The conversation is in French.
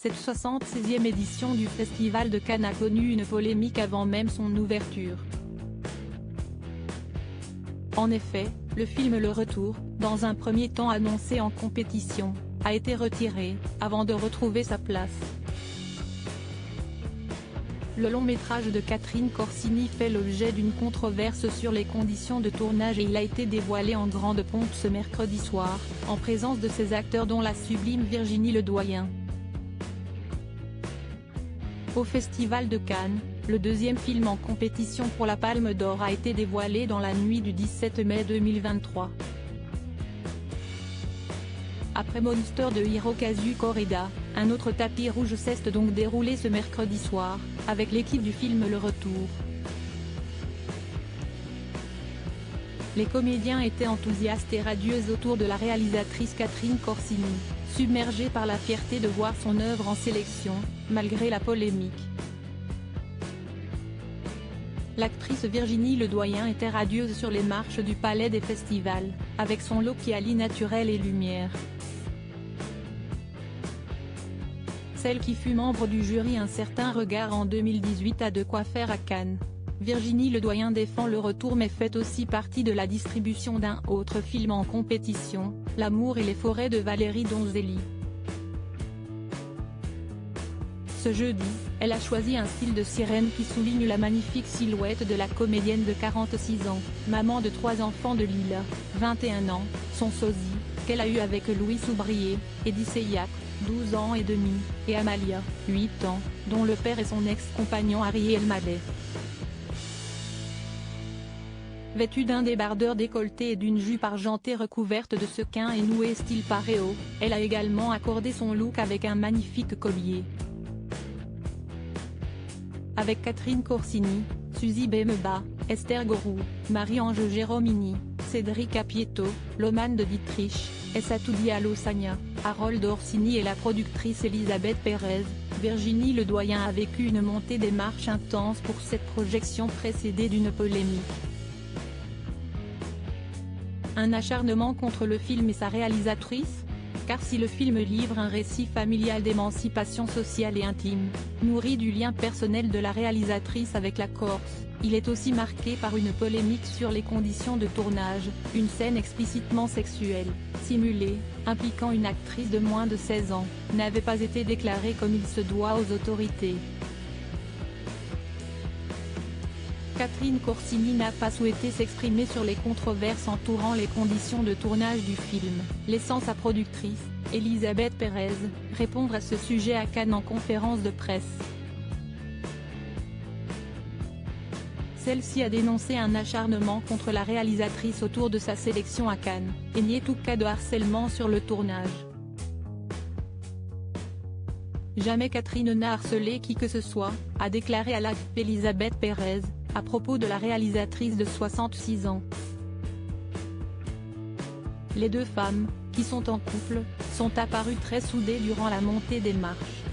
Cette 76e édition du Festival de Cannes a connu une polémique avant même son ouverture. En effet, le film Le Retour, dans un premier temps annoncé en compétition, a été retiré, avant de retrouver sa place. Le long-métrage de Catherine Corsini fait l'objet d'une controverse sur les conditions de tournage et il a été dévoilé en grande pompe ce mercredi soir, en présence de ses acteurs dont la sublime Virginie Ledoyen. Au Festival de Cannes, le deuxième film en compétition pour la Palme d'Or a été dévoilé dans la nuit du 17 mai 2023. Après Monster de Hirokazu Koreda, un autre tapis rouge s'est donc déroulé ce mercredi soir, avec l'équipe du film Le Retour. Les comédiens étaient enthousiastes et radieux autour de la réalisatrice Catherine Corsini, submergés par la fierté de voir son œuvre en sélection, malgré la polémique. L'actrice Virginie Ledoyen était radieuse sur les marches du Palais des Festivals, avec son look qui allie naturel et lumière. Celle qui fut membre du jury Un certain regard en 2018 a de quoi faire à Cannes. Virginie Ledoyen défend Le Retour mais fait aussi partie de la distribution d'un autre film en compétition, L'amour et les forêts de Valérie Donzelli. Ce jeudi, elle a choisi un style de sirène qui souligne la magnifique silhouette de la comédienne de 46 ans, maman de 3 enfants de Lila, 21 ans, son sosie, qu'elle a eu avec Louis Soubrier, Eddie Seyac, 12 ans et demi, et Amalia, 8 ans, dont le père est son ex-compagnon Harry Elmaleh. Vêtue d'un débardeur décolleté et d'une jupe argentée recouverte de sequins et nouée style paréo, elle a également accordé son look avec un magnifique collier. Avec Catherine Corsini, Suzy Bemeba, Esther Gorou, Marie-Ange Géromini, Cédric Apieto, Loman de Dietrich, Essatou Diallo Sagna, Harold Orsini et la productrice Elisabeth Pérez, Virginie Ledoyen a vécu une montée des marches intense pour cette projection précédée d'une polémique. Un acharnement contre le film et sa réalisatrice ? Car si le film livre un récit familial d'émancipation sociale et intime, nourri du lien personnel de la réalisatrice avec la Corse, il est aussi marqué par une polémique sur les conditions de tournage, une scène explicitement sexuelle, simulée, impliquant une actrice de moins de 16 ans, n'avait pas été déclarée comme il se doit aux autorités. Catherine Corsini n'a pas souhaité s'exprimer sur les controverses entourant les conditions de tournage du film, laissant sa productrice, Elisabeth Pérez, répondre à ce sujet à Cannes en conférence de presse. Celle-ci a dénoncé un acharnement contre la réalisatrice autour de sa sélection à Cannes, et nié tout cas de harcèlement sur le tournage. Jamais Catherine n'a harcelé qui que ce soit, a déclaré à l'AFP Elisabeth Pérez, à propos de la réalisatrice de 66 ans. Les deux femmes, qui sont en couple, sont apparues très soudées durant la montée des marches.